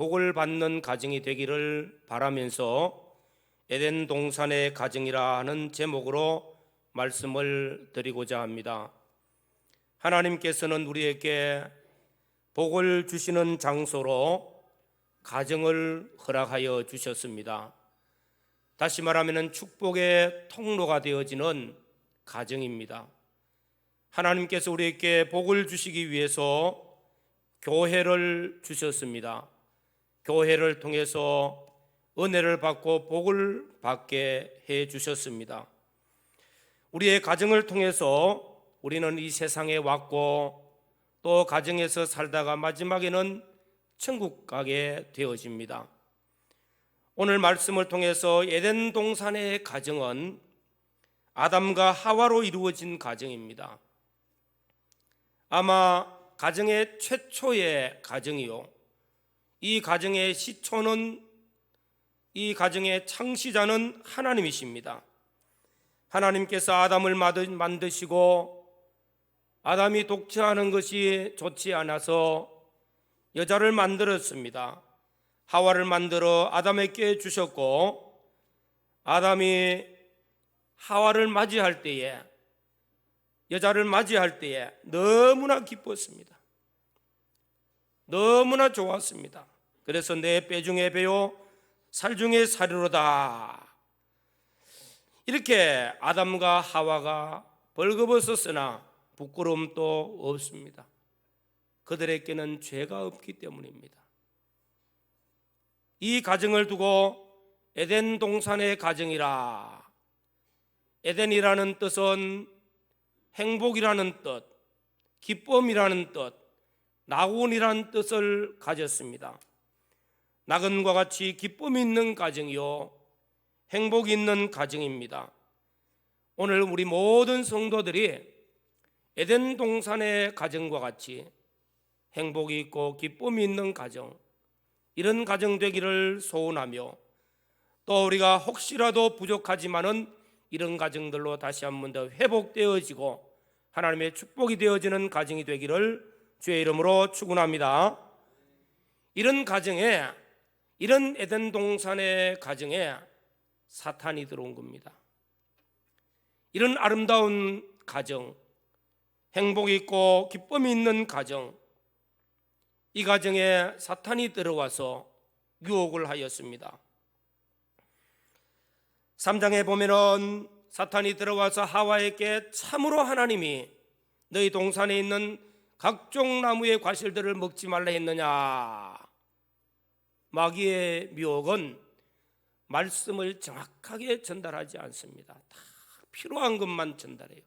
복을 받는 가정이 되기를 바라면서 에덴 동산의 가정이라 하는 제목으로 말씀을 드리고자 합니다. 하나님께서는 우리에게 복을 주시는 장소로 가정을 허락하여 주셨습니다. 다시 말하면 축복의 통로가 되어지는 가정입니다. 하나님께서 우리에게 복을 주시기 위해서 교회를 주셨습니다. 교회를 통해서 은혜를 받고 복을 받게 해 주셨습니다. 우리의 가정을 통해서 우리는 이 세상에 왔고 또 가정에서 살다가 마지막에는 천국 가게 되어집니다. 오늘 말씀을 통해서 에덴 동산의 가정은 아담과 하와로 이루어진 가정입니다. 아마 가정의 최초의 가정이요, 이 가정의 시초는, 이 가정의 창시자는 하나님이십니다. 하나님께서 아담을 만드시고 아담이 독처하는 것이 좋지 않아서 여자를 만들었습니다. 하와를 만들어 아담에게 주셨고, 아담이 하와를 맞이할 때에, 여자를 맞이할 때에 너무나 기뻤습니다. 너무나 좋았습니다. 그래서 내 뼈 중에 뼈요 살 중에 살이로다, 이렇게 아담과 하와가 벌거벗었으나 부끄러움도 없습니다. 그들에게는 죄가 없기 때문입니다. 이 가정을 두고 에덴 동산의 가정이라, 에덴이라는 뜻은 행복이라는 뜻, 기쁨이라는 뜻, 낙원이라는 뜻을 가졌습니다. 낙원과 같이 기쁨이 있는 가정이요, 행복이 있는 가정입니다. 오늘 우리 모든 성도들이 에덴 동산의 가정과 같이 행복이 있고 기쁨이 있는 가정, 이런 가정 되기를 소원하며, 또 우리가 혹시라도 부족하지만은 이런 가정들로 다시 한 번 더 회복되어지고 하나님의 축복이 되어지는 가정이 되기를 주의 이름으로 축원합니다. 이런 가정에, 이런 에덴 동산의 가정에 사탄이 들어온 겁니다. 이런 아름다운 가정, 행복이 있고 기쁨이 있는 가정, 이 가정에 사탄이 들어와서 유혹을 하였습니다. 3장에 보면은 사탄이 들어와서 하와에게 참으로 하나님이 너희 동산에 있는 각종 나무의 과실들을 먹지 말라 했느냐. 마귀의 미혹은 말씀을 정확하게 전달하지 않습니다. 다 필요한 것만 전달해요.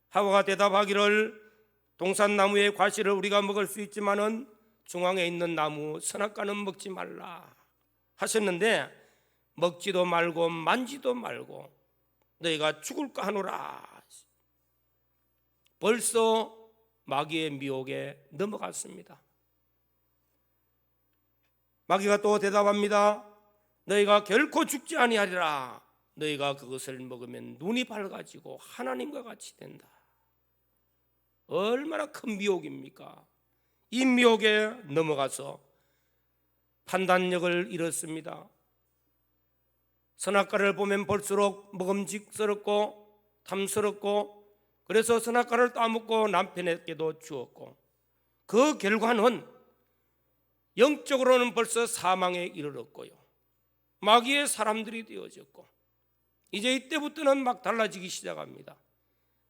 하와가 대답하기를 동산나무의 과실을 우리가 먹을 수 있지만은 중앙에 있는 나무 선악과는 먹지 말라 하셨는데, 먹지도 말고 만지도 말고 너희가 죽을까 하노라. 벌써 마귀의 미혹에 넘어갔습니다. 마귀가 또 대답합니다. 너희가 결코 죽지 아니하리라. 너희가 그것을 먹으면 눈이 밝아지고 하나님과 같이 된다. 얼마나 큰 미혹입니까? 이 미혹에 넘어가서 판단력을 잃었습니다. 선악과를 보면 볼수록 먹음직스럽고 탐스럽고, 그래서 선악과를 따먹고 남편에게도 주었고, 그 결과는 영적으로는 벌써 사망에 이르렀고요, 마귀의 사람들이 되어졌고, 이제 이때부터는 막 달라지기 시작합니다.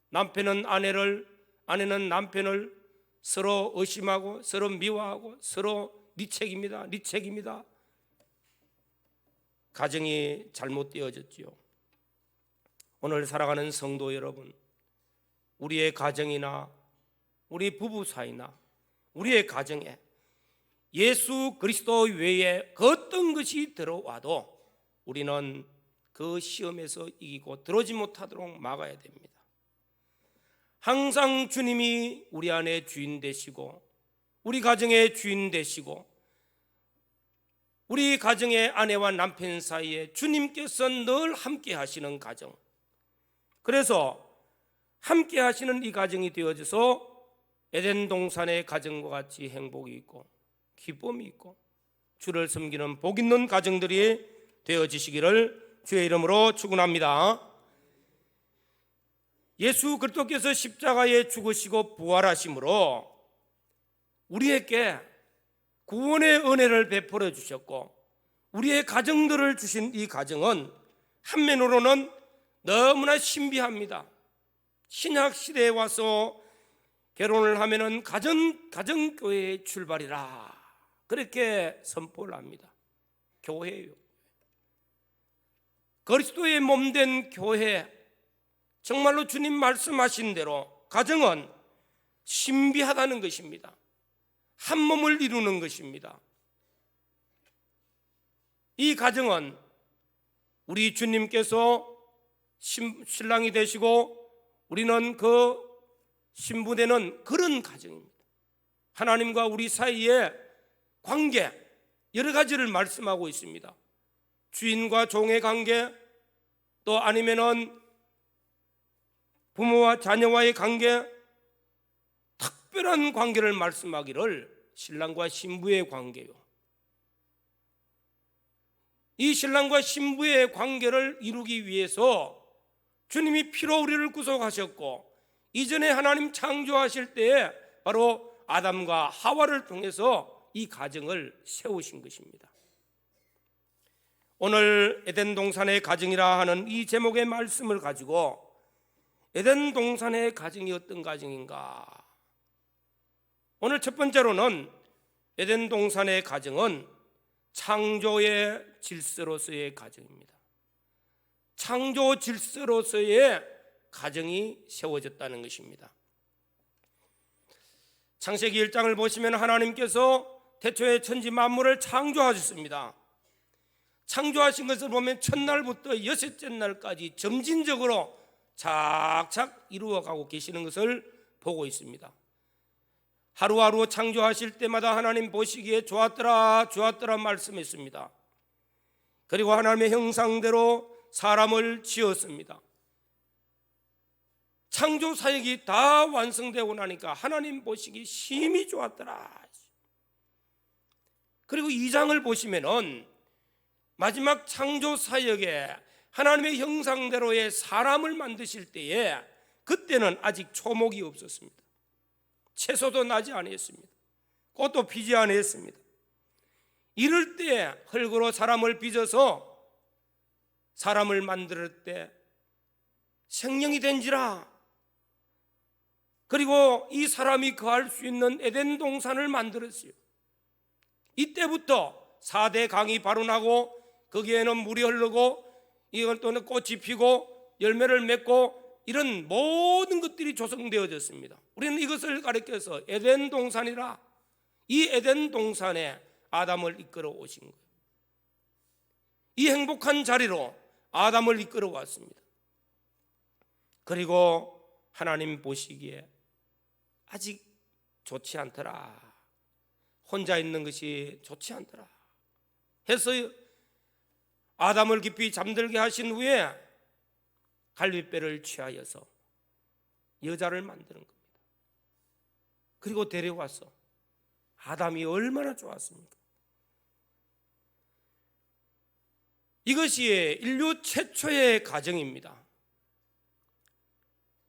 남편은 아내를, 아내는 남편을 서로 의심하고 서로 미워하고 서로 네 책임이다, 네 책임이다. 가정이 잘못되어졌지요. 오늘 살아가는 성도 여러분, 우리의 가정이나 우리 부부 사이나 우리의 가정에 예수 그리스도 외에 그 어떤 것이 들어와도 우리는 그 시험에서 이기고 들어오지 못하도록 막아야 됩니다. 항상 주님이 우리 안에 주인 되시고 우리 가정의 주인 되시고, 우리 가정의 아내와 남편 사이에 주님께서 늘 함께 하시는 가정, 그래서 함께 하시는 이 가정이 되어져서 에덴 동산의 가정과 같이 행복이 있고 기쁨이 있고 주를 섬기는 복 있는 가정들이 되어지시기를 주의 이름으로 축원합니다. 예수 그리스도께서 십자가에 죽으시고 부활하심으로 우리에게 구원의 은혜를 베풀어 주셨고, 우리의 가정들을 주신 이 가정은 한면으로는 너무나 신비합니다. 신약 시대에 와서 결혼을 하면은 가정교회의 출발이라 그렇게 선포를 합니다. 교회예요. 그리스도의 몸된 교회, 정말로 주님 말씀하신 대로 가정은 신비하다는 것입니다. 한 몸을 이루는 것입니다. 이 가정은 우리 주님께서 신랑이 되시고 우리는 그 신부되는 그런 가정입니다. 하나님과 우리 사이의 관계, 여러 가지를 말씀하고 있습니다. 주인과 종의 관계, 또 아니면은 부모와 자녀와의 관계, 특별한 관계를 말씀하기를 신랑과 신부의 관계요. 이 신랑과 신부의 관계를 이루기 위해서 주님이 피로 우리를 구속하셨고, 이전에 하나님 창조하실 때에 바로 아담과 하와를 통해서 이 가정을 세우신 것입니다. 오늘 에덴 동산의 가정이라 하는 이 제목의 말씀을 가지고 에덴 동산의 가정이 어떤 가정인가? 오늘 첫 번째로는 에덴 동산의 가정은 창조의 질서로서의 가정입니다. 창조 질서로서의 가정이 세워졌다는 것입니다. 창세기 1장을 보시면 하나님께서 태초에 천지 만물을 창조하셨습니다. 창조하신 것을 보면 첫날부터 여섯째 날까지 점진적으로 착착 이루어가고 계시는 것을 보고 있습니다. 하루하루 창조하실 때마다 하나님 보시기에 좋았더라 좋았더라 말씀했습니다. 그리고 하나님의 형상대로 사람을 지었습니다. 창조 사역이 다 완성되고 나니까 하나님 보시기 심히 좋았더라. 그리고 2장을 보시면은 마지막 창조 사역에 하나님의 형상대로의 사람을 만드실 때에 그때는 아직 초목이 없었습니다. 채소도 나지 아니했습니다. 꽃도 피지 아니했습니다. 이럴 때 흙으로 사람을 빚어서 사람을 만들 때 생명이 된지라. 그리고 이 사람이 거할 수 있는 에덴 동산을 만들었어요. 이때부터 4대 강이 발원하고 거기에는 물이 흐르고 이건 또는 꽃이 피고 열매를 맺고 이런 모든 것들이 조성되어졌습니다. 우리는 이것을 가리켜서 에덴 동산이라, 이 에덴 동산에 아담을 이끌어 오신 거예요. 이 행복한 자리로 아담을 이끌어 왔습니다. 그리고 하나님 보시기에 아직 좋지 않더라, 혼자 있는 것이 좋지 않더라 해서 아담을 깊이 잠들게 하신 후에 갈빗배를 취하여서 여자를 만드는 겁니다. 그리고 데려와서 아담이 얼마나 좋았습니까? 이것이 인류 최초의 가정입니다.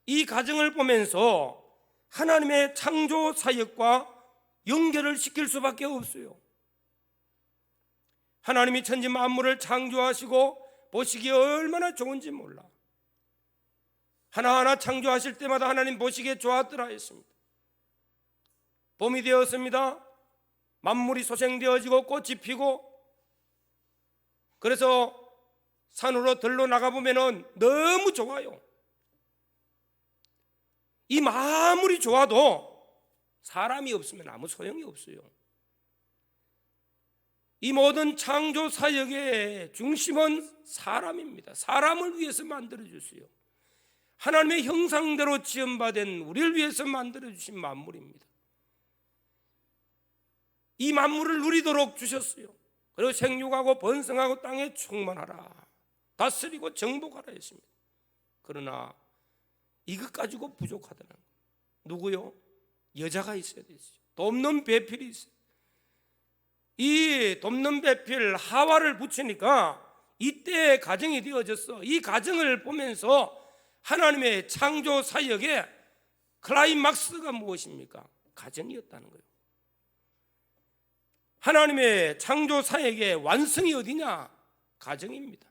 이 가정을 보면서 하나님의 창조 사역과 연결을 시킬 수밖에 없어요. 하나님이 천지 만물을 창조하시고 보시기에 얼마나 좋은지 몰라. 하나하나 창조하실 때마다 하나님 보시기에 좋았더라 했습니다. 봄이 되었습니다. 만물이 소생되어지고 꽃이 피고, 그래서 산으로 들러 나가보면 너무 좋아요. 이 만물이 좋아도 사람이 없으면 아무 소용이 없어요. 이 모든 창조 사역의 중심은 사람입니다. 사람을 위해서 만들어주세요. 하나님의 형상대로 지음받은 우리를 위해서 만들어주신 만물입니다. 이 만물을 누리도록 주셨어요. 그리고 생육하고 번성하고 땅에 충만하라, 다스리고 정복하라 했습니다. 그러나 이것 가지고 부족하다는 거예요. 누구요? 여자가 있어야 되죠. 돕는 배필이 있어요. 이 돕는 배필 하와를 붙이니까 이때 가정이 되어졌어. 이 가정을 보면서 하나님의 창조 사역의 클라이막스가 무엇입니까? 가정이었다는 거예요. 하나님의 창조 사역의 완성이 어디냐? 가정입니다.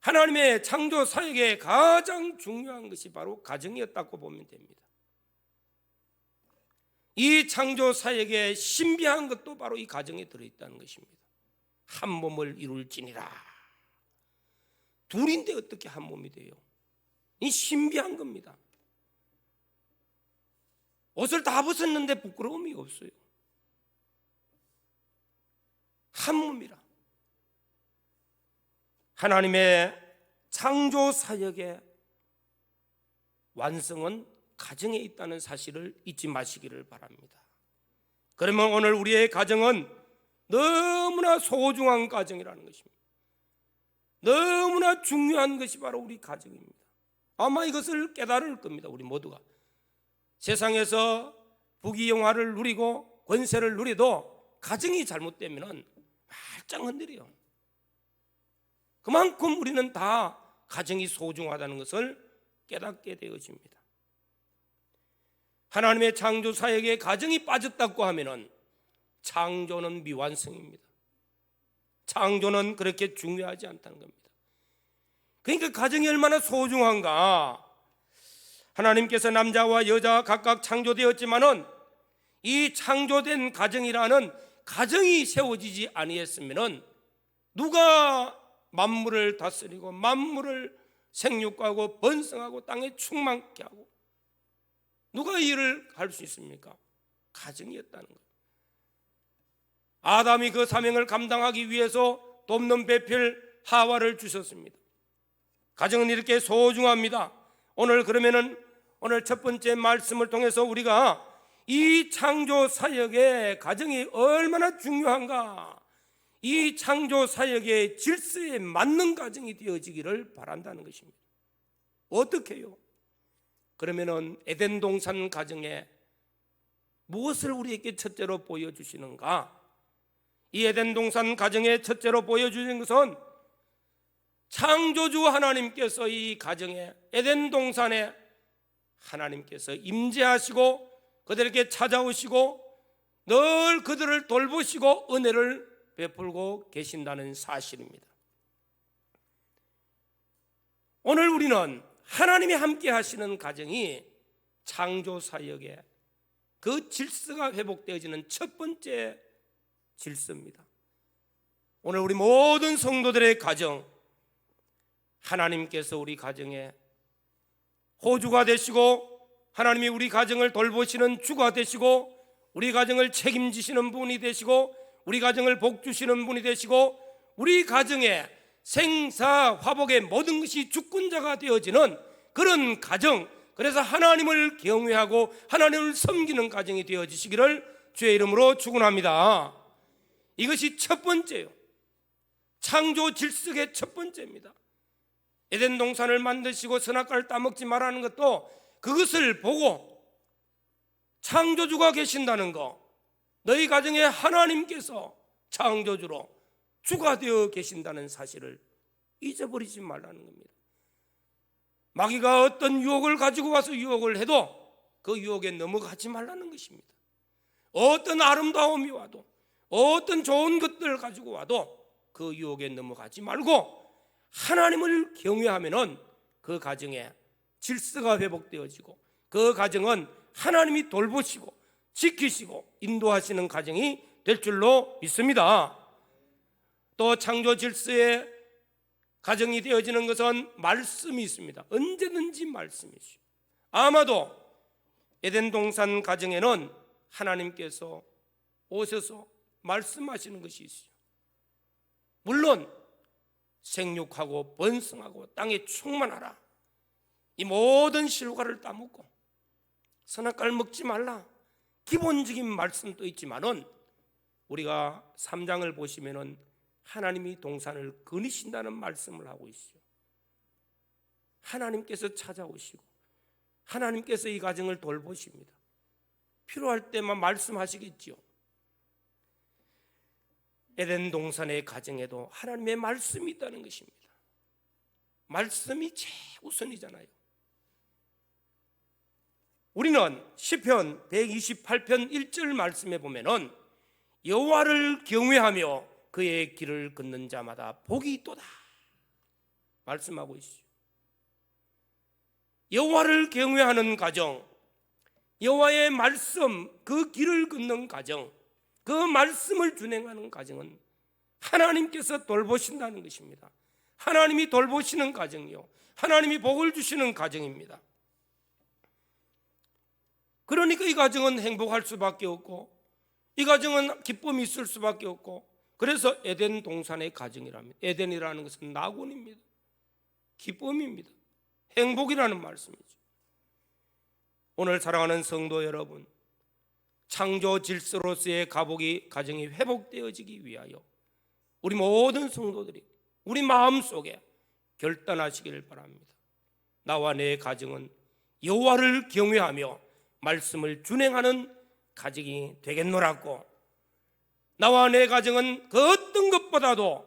하나님의 창조 사역의 가장 중요한 것이 바로 가정이었다고 보면 됩니다. 이 창조 사역의 신비한 것도 바로 이 가정에 들어있다는 것입니다. 한 몸을 이룰지니라. 둘인데 어떻게 한 몸이 돼요? 이 신비한 겁니다. 옷을 다 벗었는데 부끄러움이 없어요. 한 몸이라. 하나님의 창조 사역의 완성은 가정에 있다는 사실을 잊지 마시기를 바랍니다. 그러면 오늘 우리의 가정은 너무나 소중한 가정이라는 것입니다. 너무나 중요한 것이 바로 우리 가정입니다. 아마 이것을 깨달을 겁니다. 우리 모두가 세상에서 부귀영화를 누리고 권세를 누려도 가정이 잘못되면 말짱 흔들려요. 그만큼 우리는 다 가정이 소중하다는 것을 깨닫게 되어집니다. 하나님의 창조 사역에 가정이 빠졌다고 하면은 창조는 미완성입니다. 창조는 그렇게 중요하지 않다는 겁니다. 그러니까 가정이 얼마나 소중한가. 하나님께서 남자와 여자 각각 창조되었지만은 이 창조된 가정이라는 가정이 세워지지 아니했으면은 누가 만물을 다스리고 만물을 생육하고 번성하고 땅에 충만케 하고 누가 이 일을 할 수 있습니까? 가정이었다는 거예요. 아담이 그 사명을 감당하기 위해서 돕는 배필 하와를 주셨습니다. 가정은 이렇게 소중합니다. 오늘 그러면은 오늘 첫 번째 말씀을 통해서 우리가 이 창조 사역의 가정이 얼마나 중요한가, 이 창조 사역의 질서에 맞는 가정이 되어지기를 바란다는 것입니다. 어떻게요? 그러면은 에덴 동산 가정에 무엇을 우리에게 첫째로 보여주시는가? 이 에덴 동산 가정에 첫째로 보여주신 것은 창조주 하나님께서 이 가정에 에덴 동산에 하나님께서 임재하시고 그들에게 찾아오시고 늘 그들을 돌보시고 은혜를 베풀고 계신다는 사실입니다. 오늘 우리는 하나님이 함께 하시는 가정이 창조 사역의 그 질서가 회복되어지는 첫 번째 질서입니다. 오늘 우리 모든 성도들의 가정, 하나님께서 우리 가정에 호주가 되시고 하나님이 우리 가정을 돌보시는 주가 되시고 우리 가정을 책임지시는 분이 되시고 우리 가정을 복주시는 분이 되시고 우리 가정에 생사 화복의 모든 것이 주권자가 되어지는 그런 가정, 그래서 하나님을 경외하고 하나님을 섬기는 가정이 되어지시기를 주의 이름으로 축원합니다. 이것이 첫 번째요. 창조 질서의 첫 번째입니다. 에덴 동산을 만드시고 선악과를 따먹지 말라는 것도 그것을 보고 창조주가 계신다는 거, 너희 가정에 하나님께서 창조주로 주가 되어 계신다는 사실을 잊어버리지 말라는 겁니다. 마귀가 어떤 유혹을 가지고 와서 유혹을 해도 그 유혹에 넘어가지 말라는 것입니다. 어떤 아름다움이 와도 어떤 좋은 것들을 가지고 와도 그 유혹에 넘어가지 말고 하나님을 경외하면은 그 가정에 질서가 회복되어지고 그 가정은 하나님이 돌보시고 지키시고 인도하시는 가정이 될 줄로 믿습니다. 또 창조 질서의 가정이 되어지는 것은 말씀이 있습니다. 언제든지 말씀이시죠. 아마도 에덴 동산 가정에는 하나님께서 오셔서 말씀하시는 것이 있어요. 물론 생육하고 번성하고 땅에 충만하라, 이 모든 실과를 따먹고 선악과를 먹지 말라, 기본적인 말씀도 있지만은 우리가 3장을 보시면은 하나님이 동산을 거니신다는 말씀을 하고 있어요. 하나님께서 찾아오시고 하나님께서 이 가정을 돌보십니다. 필요할 때만 말씀하시겠지요. 에덴 동산의 가정에도 하나님의 말씀이 있다는 것입니다. 말씀이 최우선이잖아요. 우리는 시편 128편 1절 말씀에 보면은 여호와를 경외하며 그의 길을 걷는 자마다 복이 있도다 말씀하고 있어요. 여호와를 경외하는 가정, 여호와의 말씀, 그 길을 걷는 가정, 그 말씀을 준행하는 가정은 하나님께서 돌보신다는 것입니다. 하나님이 돌보시는 가정이요, 하나님이 복을 주시는 가정입니다. 그러니까 이 가정은 행복할 수밖에 없고, 이 가정은 기쁨이 있을 수밖에 없고, 그래서 에덴 동산의 가정이랍니다. 에덴이라는 것은 낙원입니다. 기쁨입니다. 행복이라는 말씀이죠. 오늘 사랑하는 성도 여러분, 창조 질서로서의 가정이 회복되어지기 위하여 우리 모든 성도들이 우리 마음속에 결단하시기를 바랍니다. 나와 내 가정은 여호와를 경외하며 말씀을 준행하는 가정이 되겠노라고, 나와 내 가정은 그 어떤 것보다도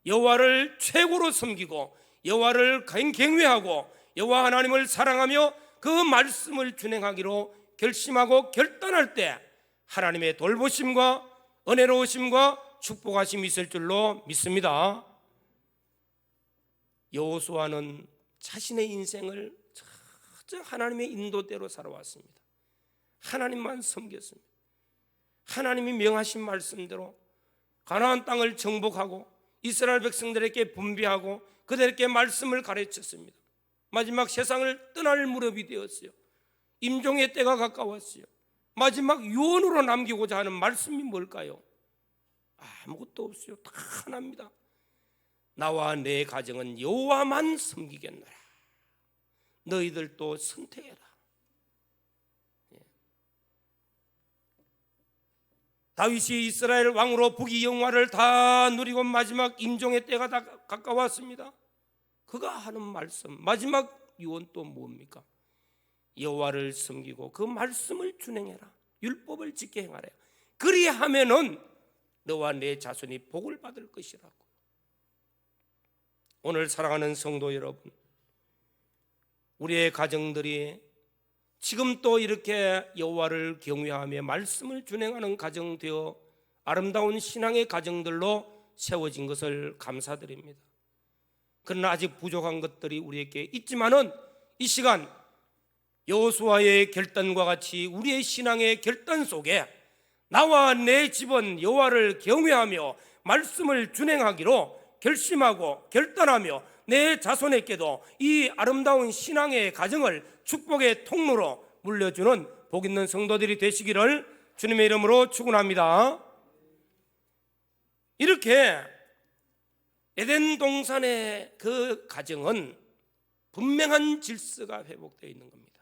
여호와를 최고로 섬기고 여호와를 경외하고 여호와 하나님을 사랑하며 그 말씀을 준행하기로 결심하고 결단할 때 하나님의 돌보심과 은혜로우심과 축복하심이 있을 줄로 믿습니다. 여호수아는 자신의 인생을 전혀 하나님의 인도대로 살아왔습니다. 하나님만 섬겼습니다. 하나님이 명하신 말씀대로 가나안 땅을 정복하고 이스라엘 백성들에게 분배하고 그들에게 말씀을 가르쳤습니다. 마지막 세상을 떠날 무렵이 되었어요. 임종의 때가 가까웠어요. 마지막 유언으로 남기고자 하는 말씀이 뭘까요? 아무것도 없어요. 다 하나입니다. 나와 내 가정은 여호와만 섬기겠노라. 너희들도 선택해라. 다윗이 이스라엘 왕으로 부귀 영화를 다 누리고 마지막 임종의 때가 다 가까웠습니다. 그가 하는 말씀, 마지막 유언 또 뭡니까? 여호와를 섬기고 그 말씀을 준행해라. 율법을 지켜 행하라. 그리하면은 너와 내 자손이 복을 받을 것이라고. 오늘 사랑하는 성도 여러분, 우리의 가정들이 지금 또 이렇게 여호와를 경외하며 말씀을 준행하는 가정 되어 아름다운 신앙의 가정들로 세워진 것을 감사드립니다. 그러나 아직 부족한 것들이 우리에게 있지만은 이 시간 여호수아의 결단과 같이 우리의 신앙의 결단 속에 나와 내 집은 여호와를 경외하며 말씀을 준행하기로 결심하고 결단하며 내 자손에게도 이 아름다운 신앙의 가정을 축복의 통로로 물려주는 복 있는 성도들이 되시기를 주님의 이름으로 축원합니다. 이렇게 에덴 동산의 그 가정은 분명한 질서가 회복되어 있는 겁니다.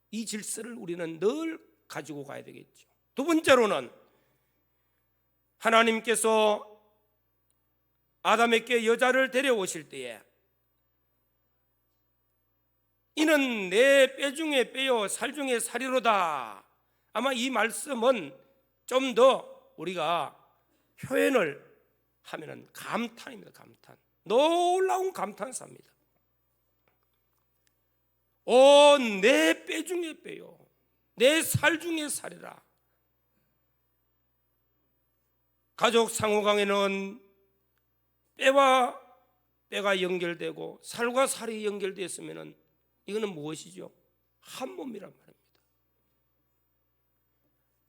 이 질서를 우리는 늘 가지고 가야 되겠죠. 두 번째로는 하나님께서 아담에게 여자를 데려오실 때에 이는 내 뼈 중에 뼈요 살 중에 살이로다. 아마 이 말씀은 좀 더 우리가 표현을 하면은 감탄입니다. 감탄. 놀라운 감탄사입니다. 내 뼈 중에 뼈요 내 살 중에 살이라. 가족 상호간에는 뼈와 뼈가 연결되고 살과 살이 연결되었으면은 이거는 무엇이죠? 한 몸이란 말입니다.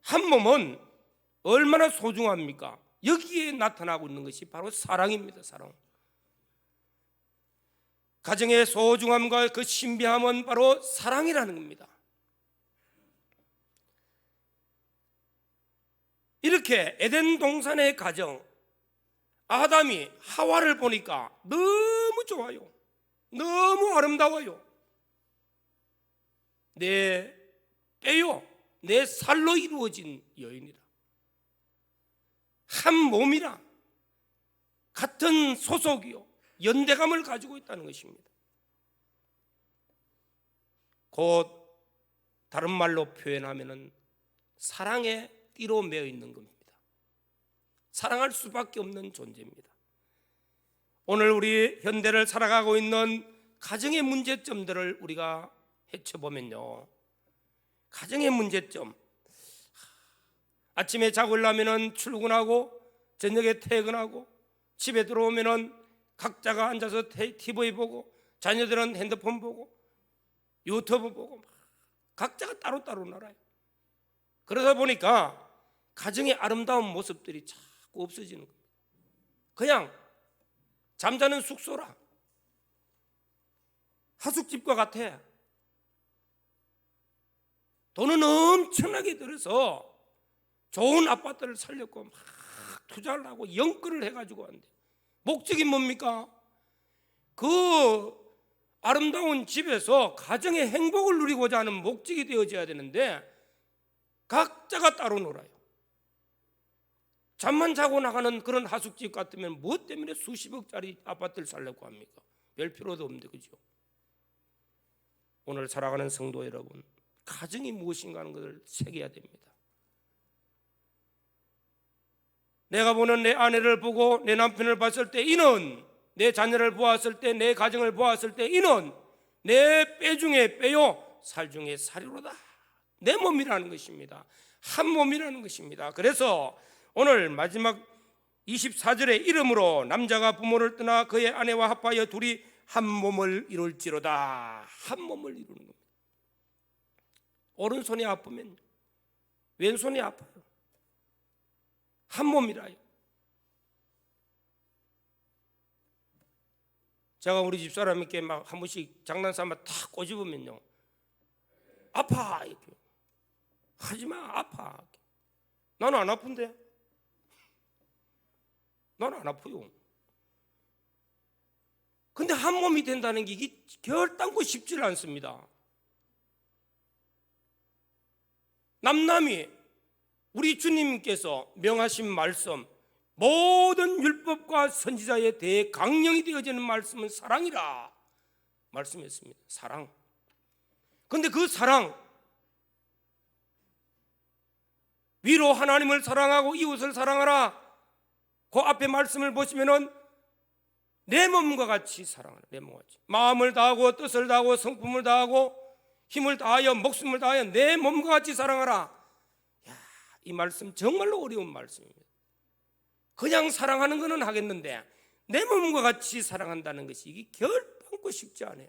한 몸은 얼마나 소중합니까? 여기에 나타나고 있는 것이 바로 사랑입니다. 사랑. 가정의 소중함과 그 신비함은 바로 사랑이라는 겁니다. 이렇게 에덴 동산의 가정, 아담이 하와를 보니까 너무 좋아요. 너무 아름다워요. 내 뼈요 내 살로 이루어진 여인이라, 한 몸이라, 같은 소속이요 연대감을 가지고 있다는 것입니다. 곧 다른 말로 표현하면은 사랑의 띠로 매어 있는 겁니다. 사랑할 수밖에 없는 존재입니다. 오늘 우리 현대를 살아가고 있는 가정의 문제점들을 우리가 헤쳐보면요, 가정의 문제점, 아침에 자고 일어나면 출근하고 저녁에 퇴근하고 집에 들어오면 각자가 앉아서 TV 보고 자녀들은 핸드폰 보고 유튜브 보고 각자가 따로따로 놀아요. 그러다 보니까 가정의 아름다운 모습들이 자꾸 없어지는 겁니다. 그냥 잠자는 숙소라, 하숙집과 같아. 돈은 엄청나게 들여서 좋은 아파트를 살렸고 막 투자를 하고 연끌을 해가지고 한대. 목적이 뭡니까? 그 아름다운 집에서 가정의 행복을 누리고자 하는 목적이 되어져야 되는데 각자가 따로 놀아요. 잠만 자고 나가는 그런 하숙집 같으면 무엇 때문에 수십억짜리 아파트를 살려고 합니까? 별 필요도 없는데, 그죠? 오늘 살아가는 성도 여러분, 가정이 무엇인가 하는 것을 새겨야 됩니다. 내가 보는 내 아내를 보고 내 남편을 봤을 때 이는, 내 자녀를 보았을 때, 내 가정을 보았을 때 이는 내 뼈 중에 뼈요 살 중에 살이로다. 내 몸이라는 것입니다. 한 몸이라는 것입니다. 그래서 오늘 마지막 24절의 이름으로 남자가 부모를 떠나 그의 아내와 합하여 둘이 한 몸을 이룰지로다. 한 몸을 이루는 겁니다. 오른손이 아프면 왼손이 아파요. 한 몸이라요. 제가 우리 집사람에게 막 한 번씩 장난삼아 탁 꼬집으면요, 아파 이렇게. 하지마, 아파. 나는 안 아픈데. 나는 안 아파요. 근데 한 몸이 된다는 게 이게 결단코 쉽지 않습니다. 남남이 우리 주님께서 명하신 말씀, 모든 율법과 선지자에 대해 강령이 되어지는 말씀은 사랑이라 말씀했습니다. 사랑. 그런데 그 사랑, 위로 하나님을 사랑하고 이웃을 사랑하라, 그 앞에 말씀을 보시면은 내 몸과 같이 사랑하라. 내 몸과 같이 마음을 다하고 뜻을 다하고 성품을 다하고 힘을 다하여 목숨을 다하여 내 몸과 같이 사랑하라. 이 말씀 정말로 어려운 말씀입니다. 그냥 사랑하는 것은 하겠는데 내 몸과 같이 사랑한다는 것이 이게 결단코 쉽지 않아요.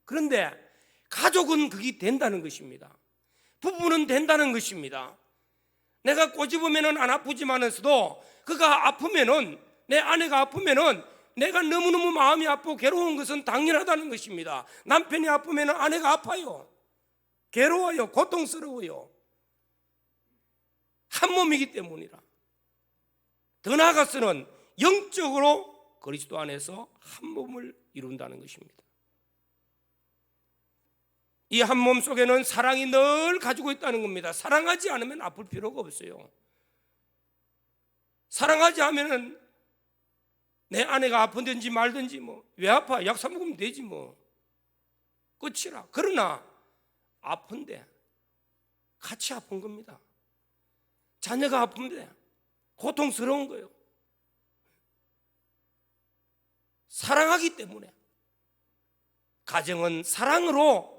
그런데 가족은 그게 된다는 것입니다. 부부는 된다는 것입니다. 내가 꼬집으면 안 아프지만서도 그가 아프면은, 내 아내가 아프면은 내가 너무너무 마음이 아프고 괴로운 것은 당연하다는 것입니다. 남편이 아프면 아내가 아파요. 괴로워요. 고통스러워요. 한 몸이기 때문이라. 더 나아가서는 영적으로 그리스도 안에서 한 몸을 이룬다는 것입니다. 이 한 몸 속에는 사랑이 늘 가지고 있다는 겁니다. 사랑하지 않으면 아플 필요가 없어요. 사랑하지 않으면 내 아내가 아픈든지 말든지 뭐 왜 아파? 약 사 먹으면 되지 뭐. 끝이라. 그러나 아픈데 같이 아픈 겁니다. 자녀가 아픈데 고통스러운 거예요. 사랑하기 때문에. 가정은 사랑으로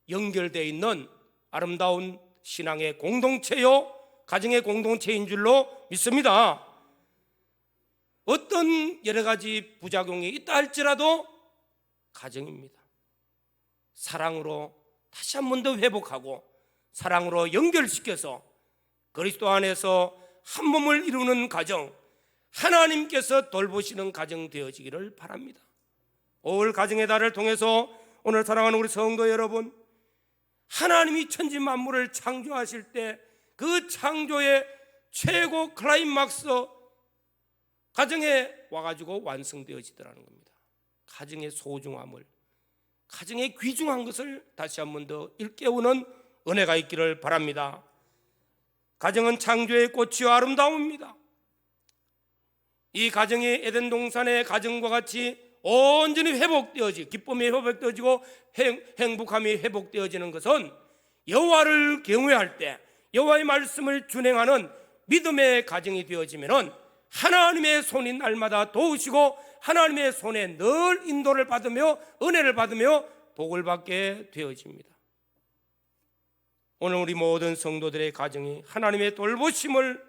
연결되어 있는 아름다운 신앙의 공동체요, 가정의 공동체인 줄로 믿습니다. 어떤 여러 가지 부작용이 있다 할지라도 가정입니다. 사랑으로 다시 한 번 더 회복하고 사랑으로 연결시켜서 그리스도 안에서 한 몸을 이루는 가정, 하나님께서 돌보시는 가정 되어지기를 바랍니다. 올 가정의 달을 통해서 오늘 사랑하는 우리 성도 여러분, 하나님이 천지 만물을 창조하실 때 그 창조의 최고 클라이막스 가정에 와가지고 완성되어지더라는 겁니다. 가정의 소중함을, 가정의 귀중한 것을 다시 한 번 더 일깨우는 은혜가 있기를 바랍니다. 가정은 창조의 꽃이요 아름다움입니다. 이 가정이 에덴 동산의 가정과 같이 온전히 회복되어지고 기쁨이 회복되어지고 행복함이 회복되어지는 것은 여호와를 경외할 때, 여호와의 말씀을 준행하는 믿음의 가정이 되어지면은 하나님의 손이 날마다 도우시고 하나님의 손에 늘 인도를 받으며 은혜를 받으며 복을 받게 되어집니다. 오늘 우리 모든 성도들의 가정이 하나님의 돌보심을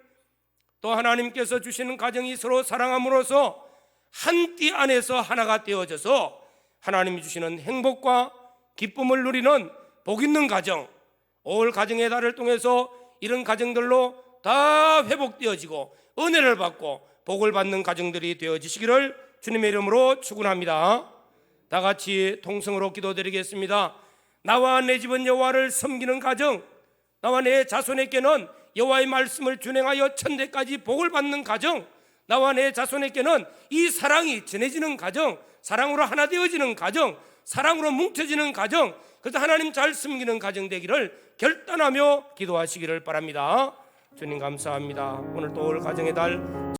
또 하나님께서 주시는 가정이 서로 사랑함으로써 한 띠 안에서 하나가 되어져서 하나님이 주시는 행복과 기쁨을 누리는 복 있는 가정, 올 가정의 달을 통해서 이런 가정들로 다 회복되어지고 은혜를 받고 복을 받는 가정들이 되어지시기를 주님의 이름으로 축원합니다. 다 같이 통성으로 기도드리겠습니다. 나와 내 집은 여호와를 섬기는 가정, 나와 내 자손에게는 여호와의 말씀을 준행하여 천대까지 복을 받는 가정, 나와 내 자손에게는 이 사랑이 전해지는 가정, 사랑으로 하나 되어지는 가정, 사랑으로 뭉쳐지는 가정, 그래서 하나님 잘 섬기는 가정 되기를 결단하며 기도하시기를 바랍니다. 주님 감사합니다. 오늘 또 올 가정의 달